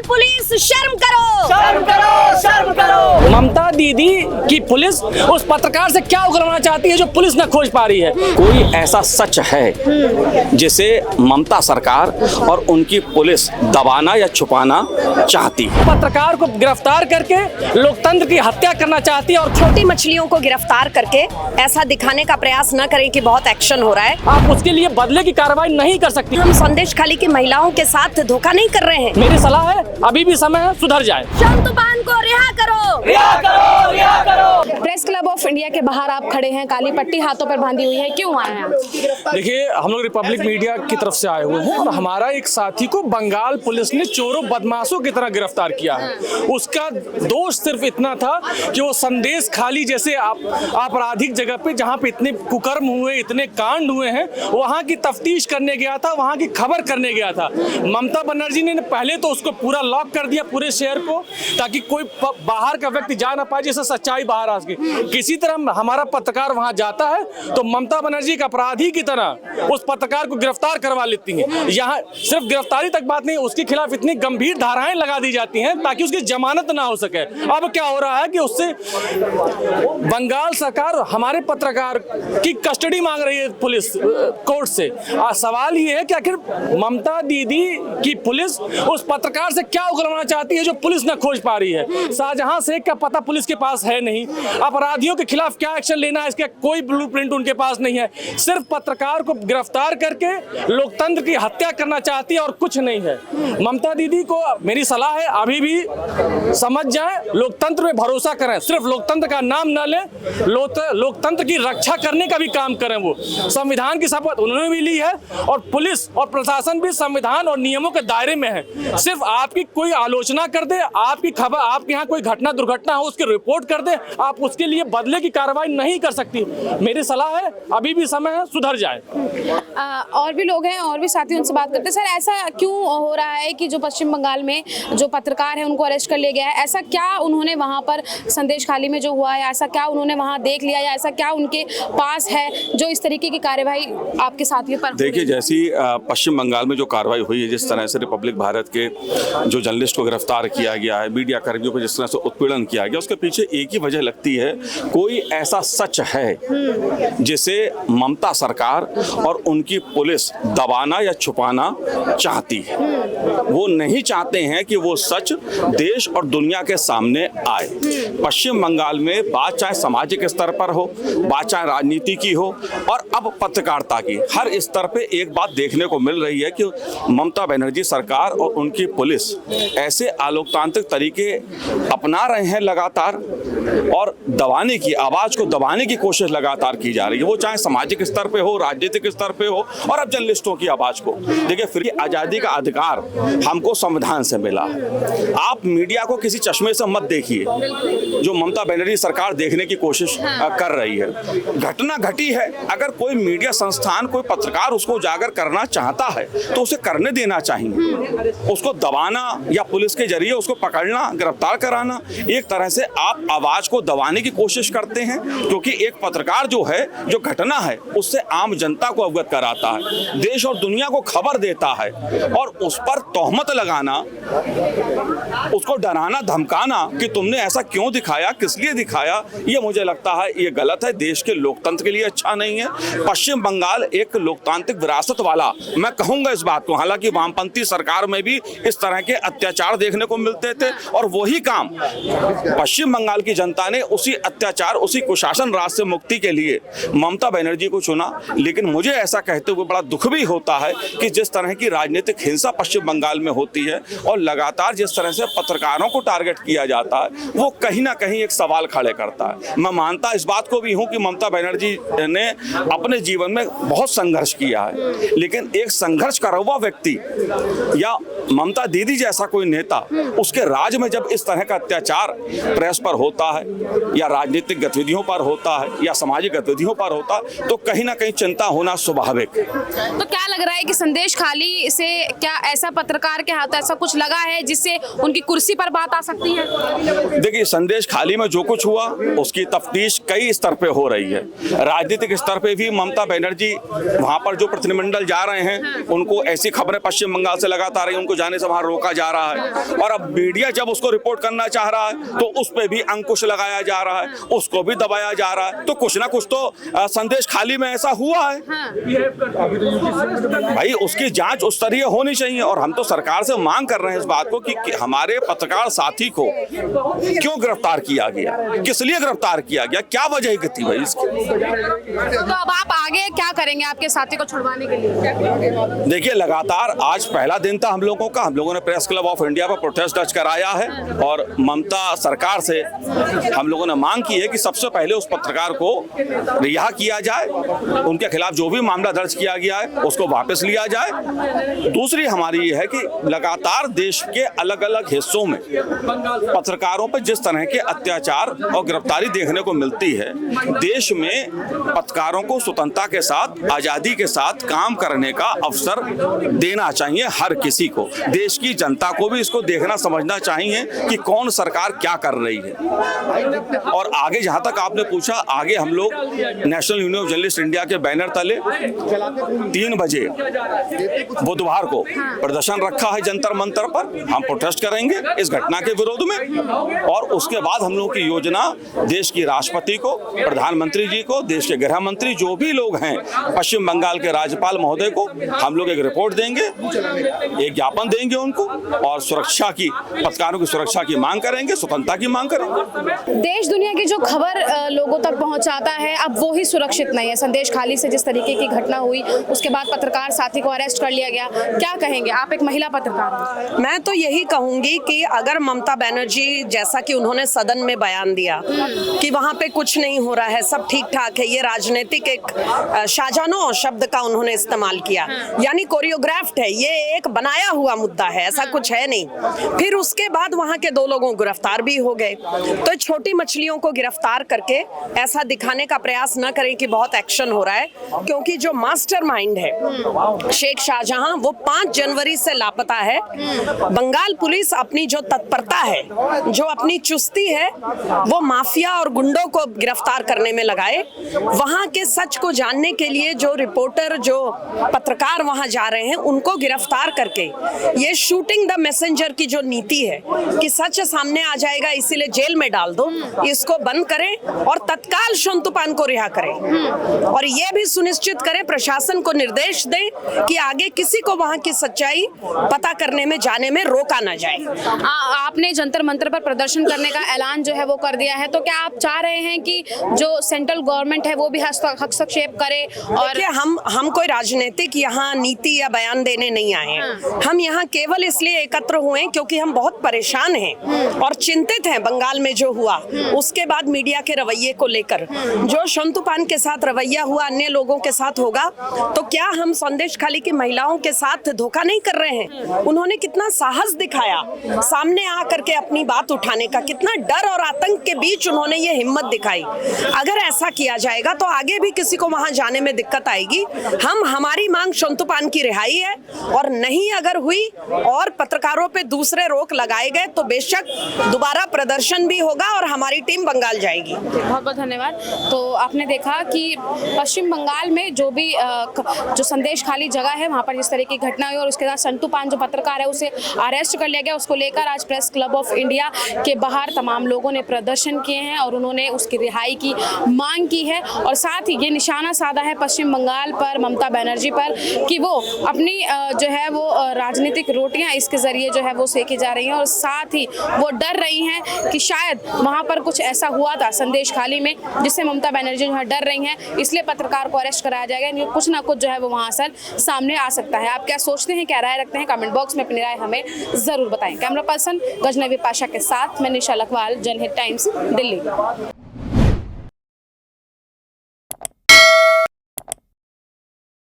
Bengal police शर्म करो, शर्म करो, शर्म करो। ममता दीदी की पुलिस उस पत्रकार से क्या उगलवाना चाहती है जो पुलिस न खोज पा रही है। कोई ऐसा सच है जिसे ममता सरकार और उनकी पुलिस दबाना या छुपाना चाहती है। पत्रकार को गिरफ्तार करके लोकतंत्र की हत्या करना चाहती है और छोटी मछलियों को गिरफ्तार करके ऐसा दिखाने का प्रयास न करें कि बहुत एक्शन हो रहा है। आप उसके लिए बदले की कार्रवाई नहीं कर सकती। हम संदेश खाली की महिलाओं के साथ धोखा नहीं कर रहे हैं। मेरी सलाह है अभी भी समय है, सुधर जाए। शर्म तूफान को रिहा करो, रिहा करो, रिहा करो। प्रेस क्लब ऑफ इंडिया के बाहर आप खड़े हैं, काली पट्टी हाथों पर बांधी हुई है, क्यों आए हैं आप? देखिए, हम लोग रिपब्लिक मीडिया की तरफ से आए हुए हैं और हमारा एक साथी को बंगाल पुलिस ने चोरों बदमाशों की तरह गिरफ्तार किया है। उसका दोष सिर्फ इतना था कि वो संदेश खाली जैसे आपराधिक जगह पे जहाँ पे इतने कुकर्म हुए, इतने कांड हुए हैं, वहाँ की तफ्तीश करने गया था, वहाँ की खबर करने गया था। ममता बनर्जी ने पहले तो उसको पूरा लॉक कर दिया, पूरे शहर को, ताकि कोई बाहर का व्यक्ति जा ना पाए, जिससे सच्चाई बाहर आ सके। किसी तरह हमारा पत्रकार वहां जाता है तो ममता बनर्जी एक अपराधी की तरह उस पत्रकार को गिरफ्तार करवा लेती हैं। यहाँ सिर्फ गिरफ्तारी तक बात नहीं, उसके खिलाफ इतनी गंभीर धाराएं लगा दी जाती हैं ताकि उसकी जमानत ना हो सके। अब क्या हो रहा है कि उससे बंगाल सरकार हमारे पत्रकार की कस्टडी मांग रही है पुलिस कोर्ट से। सवाल ये है कि आखिर ममता दीदी की पुलिस उस पत्रकार से क्या उगलवाना चाहती है जो पुलिस न खोज पा रही है। शाहजहां शेख का पता पुलिस के पास है नहीं, अपराधियों के खिलाफ क्या एक्शन लेना है इसका कोई ब्लूप्रिंट उनके पास नहीं है। सिर्फ पत्रकार को गिरफ्तार करके लोकतंत्र की हत्या करना चाहती है और कुछ नहीं है। ममता दीदी को मेरी सलाह है अभी भी समझ जाए, लोकतंत्र में भरोसा करें, सिर्फ लोकतंत्र का नाम न लें, लोकतंत्र की रक्षा करने का भी काम करें। वो संविधान की शपथ उन्होंने भी ली है और पुलिस और प्रशासन भी संविधान और नियमों के दायरे में है। सिर्फ आपकी कोई आलोचना कर दे, आपकी खबर, आपके यहाँ कोई घटना दुर्घटना हो उसकी रिपोर्ट कर दे, आप उसके लिए बदले की कार्रवाई नहीं कर सकती। मेरी सलाह है अभी भी समय है, सुधर जाए। और भी लोग हैं और भी साथी उनसे बात करते हैं। सर, ऐसा क्यों हो रहा है कि जो पश्चिम बंगाल में जो पत्रकार है उनको अरेस्ट कर लिया गया है? ऐसा क्या उन्होंने वहाँ पर संदेश खाली में जो हुआ है, ऐसा क्या उन्होंने वहाँ देख लिया या ऐसा क्या उनके पास है जो इस तरीके की कार्यवाही आपके साथियों पर? देखिए, जैसी पश्चिम बंगाल में जो कार्रवाई हुई है, जिस तरह से रिपब्लिक भारत के जो जर्नलिस्ट को गिरफ्तार किया गया है, मीडिया कर्मियों को जिस तरह से उत्पीड़न किया गया, उसके पीछे एक ही वजह लगती है, कोई ऐसा सच है जिसे ममता सरकार और उनकी पुलिस दबाना या छुपाना चाहती है। वो नहीं चाहते हैं कि वो सच देश और दुनिया के सामने आए। पश्चिम बंगाल में बात चाहे सामाजिक स्तर पर हो, बात चाहे राजनीति की हो और अब पत्रकारिता की, हर स्तर पे एक बात देखने को मिल रही है कि ममता बनर्जी सरकार और उनकी पुलिस ऐसे अलोकतांत्रिक तरीके अपना रहे हैं लगातार और दबाने की, आवाज को दबाने की कोशिश लगातार की जा रही है। वो चाहे सामाजिक स्तर पे हो, राजनीतिक स्तर पे हो और अब जर्नलिस्टों की आवाज को देखिए। फिर आजादी का अधिकार हमको संविधान से मिला है। आप मीडिया को किसी चश्मे से मत देखिए जो ममता बनर्जी सरकार देखने की कोशिश कर रही है। घटना घटी है, अगर कोई मीडिया संस्थान, कोई पत्रकार उसको उजागर करना चाहता है तो उसे करने देना चाहिए। उसको दबाना या पुलिस के जरिए उसको पकड़ना, गिरफ्तार कराना, एक तरह से आप आवाज को दबाने की कोशिश करते हैं, क्योंकि एक पत्रकार जो है, जो घटना है उससे आम जनता को अवगत कराता है, देश और दुनिया को खबर देता है और उस पर तोहमत लगाना, उसको डराना धमकाना कि तुमने ऐसा क्यों दिखाया, किस लिए दिखाया, ये मुझे लगता है ये गलत है, देश के लोकतंत्र के लिए अच्छा नहीं है। पश्चिम बंगाल एक लोकतांत्रिक विरासत वाला, मैं कहूंगा इस बात को, हालांकि वामपंथी सरकार में भी इस तरह के अत्याचार देखने को मिलते थे और वही काम पश्चिम बंगाल की जनता ने उसी अत्याचार, उसी कुशासन राज से मुक्ति के लिए ममता बनर्जी को चुना। लेकिन मुझे ऐसा कहते हुए बड़ा दुख भी होता है कि जिस तरह की राजनीतिक हिंसा पश्चिम बंगाल में होती है और लगातार जिस तरह से पत्रकारों को टारगेट किया जाता है, वो कहीं ना कहीं एक सवाल खड़े करता है। मैं मानता इस बात को भी हूं कि ममता बनर्जी ने अपने जीवन में बहुत संघर्ष किया है, लेकिन एक संघर्ष करा हुआ व्यक्ति या ममता दीदी जैसा कोई नेता, उसके राज में जब इस तरह का अत्याचार प्रेस पर होता है या राजनीतिक गतिविधियों पर होता है या सामाजिक गतिविधियों पर होता है, तो कहीं ना कहीं चिंता होना स्वाभाविक है। तो क्या लग रहा है कि संदेश खाली से क्या ऐसा पत्रकार के हाथ ऐसा कुछ लगा है जिससे उनकी कुर्सी पर बात आ सकती है? देखिए, संदेश खाली में जो कुछ हुआ उसकी तफ्तीश कई स्तर पे हो रही है। राजनीतिक स्तर पे भी ममता बनर्जी वहां पर जो प्रतिनिधिमंडल जा रहे हैं उनको ऐसी खबरें पश्चिम बंगाल से लगातार रही, उनको जाने से वहां रोका जा रहा है। और अब मीडिया जब उसको रिपोर्ट करना चाह रहा है तो उस पर भी अंकुश लगाया जा रहा है, उसको भी दबाया जा रहा है। तो कुछ ना कुछ तो संदेश खाली में ऐसा हुआ है। भाई, उसकी जांच उस तरह होनी चाहिए। और हम तो सरकार से मांग कर रहे हैं इस बात को कि हमारे पत्रकार साथी को क्यों गिरफ्तार किया गया, किस लिए गिरफ्तार किया गया, क्या वजह थी भाई इसकी। तो अब आप आगे क्या करेंगे आपके साथी को छुड़वाने के लिए? देखिए, लगातार आज पहला दिन था हम लोगों का। हम लोगों ने प्रेस क्लब ऑफ इंडिया पर प्रोटेस्ट दर्ज कराया है और ममता सरकार से हम लोगों ने मांग की है कि सबसे पहले उस पत्रकार को रिहा किया जाए, उनके खिलाफ जो भी मामला दर्ज किया गया है उसको वापस लिया जाए। दूसरी हमारी ये है कि लगातार देश के अलग अलग हिस्सों में पत्रकारों पर जिस तरह के अत्याचार और गिरफ्तारी देखने को मिलती है, देश में पत्रकारों को स्वतंत्रता के साथ, आजादी के साथ काम करने का अवसर देना चाहिए हर किसी को। देश की जनता को भी इसको देखना समझना चाहिए कि कौन सरकार क्या कर रही है। और आगे जहां तक आपने पूछा, आगे हम लोग national union of journalist India के बैनर तले 3 बजे बुधवार को प्रदर्शन रखा है जंतर मंतर पर। हम प्रोटेस्ट करेंगे इस घटना के विरोध में और उसके बाद हम लोगों की योजना देश की राष्ट्रपति को, प्रधानमंत्री जी को, देश के गृह मंत्री, जो भी लोग हैं, पश्चिम बंगाल के राज्यपाल महोदय को हम लोग एक रिपोर्ट देंगे, एक ज्ञापन देंगे उनको और सुरक्षा की, पत्रकारों की सुरक्षा की मांग करेंगे, स्वतंत्रता की मांग करेंगे। देश दुनिया की जो खबर लोगों तक पहुंचाता है अब वो ही सुरक्षित नहीं है। संदेश खाली से जिस तरीके की घटना हुई उसके बाद पत्रकार साथी को अरेस्ट कर लिया गया, क्या कहेंगे आप एक महिला पत्रकार हैं? मैं तो यही कहूंगी कि अगर ममता बनर्जी, जैसा कि उन्होंने सदन में बयान दिया कि वहां पे कुछ नहीं हो रहा है, सब ठीक ठाक है, ये राजनीतिक एक शाहजहां शब्द का उन्होंने इस्तेमाल किया, यानी कोरियोग्राफ्ड है, ये एक बनाया हुआ मुद्दा है, ऐसा कुछ है नहीं। फिर उसके बाद वहां के 2 लोगों गिरफ्तार भी हो गए। तो छोटी मछलियों को गिरफ्तार करके ऐसा दिखाने का प्रयास न करें कि बहुत एक्शन हो रहा है, क्योंकि जो मास्टरमाइंड है शेख शाहजहां, वो 5 जनवरी से लापता है। बंगाल पुलिस अपनी जो तत्परता है, जो अपनी चुस्ती है, वो माफिया और गुंडों को गिरफ्तार करने में लगाए। वहां के सच को जानने के लिए जो रिपोर्टर, जो पत्रकार वहां जा रहे हैं, उनको गिरफ्तार करके ये शूटिंग द मैसेंजर की जो नीति है कि सच सामने आ जाएगा इसीलिए जेल में डाल दो, इसको बंद करें और तत्काल संतुपान को रिहा करें। और ये भी सुनिश्चित करें, प्रशासन को निर्देश दें कि आगे किसी को वहां की सच्चाई पता करने में, जाने में रोका ना जाए। आपने जंतर मंतर पर प्रदर्शन करने का ऐलान जो है वो कर दिया है, तो क्या आप चाह रहे हैं कि जो सेंट्रल गवर्नमेंट है वो भी हस्तक्षेप करे? और हम कोई राजनीतिक यहाँ नीति या बयान देने नहीं आए हैं। हम यहाँ केवल इसलिए एकत्र हुए क्योंकि हम बहुत परेशान हैं और चिंतित हैं बंगाल में जो हुआ उसके बाद मीडिया के रवैये को लेकर। जो संतुपान के साथ रवैया हुआ अन्य लोगों के साथ होगा, तो क्या हम संदेश खाली की महिलाओं के साथ धोखा नहीं कर रहे हैं? उन्होंने कितना साहस दिखाया सामने आकर के अपनी बात उठाने का, कितना डर और आतंक के बीच उन्होंने ये हिम्मत दिखाई। अगर ऐसा किया जाएगा तो आगे भी किसी को वहां जाने में दिक्कत आएगी। हमारी मांग संतुपान की रिहाई है और नहीं अगर हुई और पत्रकारों पे दूसरे रोक लगाए गए तो बेशक दोबारा प्रदर्शन भी होगा और हमारी टीम बंगाल जाएगी। बहुत बहुत धन्यवाद। तो आपने देखा कि पश्चिम बंगाल में जो भी जो संदेश खाली जगह है वहाँ पर जिस तरह की घटना हुई और उसके बाद संतुपान जो पत्रकार है उसे अरेस्ट कर लिया गया, उसको लेकर आज प्रेस क्लब ऑफ इंडिया के बाहर तमाम लोगों ने प्रदर्शन किए हैं और उन्होंने उसकी रिहाई की मांग की है। और साथ ही ये निशाना साधा है पश्चिम बंगाल पर, ममता बनर्जी पर, कि वो अपनी जो है वो राजनीतिक रोटियां इसके जरिए जो है वो सेकी जा रही हैं और साथ ही वो डर रही हैं कि शायद वहाँ पर कुछ ऐसा हुआ था संदेश खाली में जिससे ममता बनर्जी जो है डर रही हैं, इसलिए पत्रकार को अरेस्ट कराया जाएगा। कुछ ना कुछ जो है वो वहाँ असर सामने आ सकता है। आप क्या सोचते हैं, क्या राय रखते हैं, कमेंट बॉक्स में अपनी राय हमें जरूर बताएं। कैमरा पर्सन गजनवी पाशा के साथ मैं निशा लखवाल, जनहित टाइम्स, दिल्ली।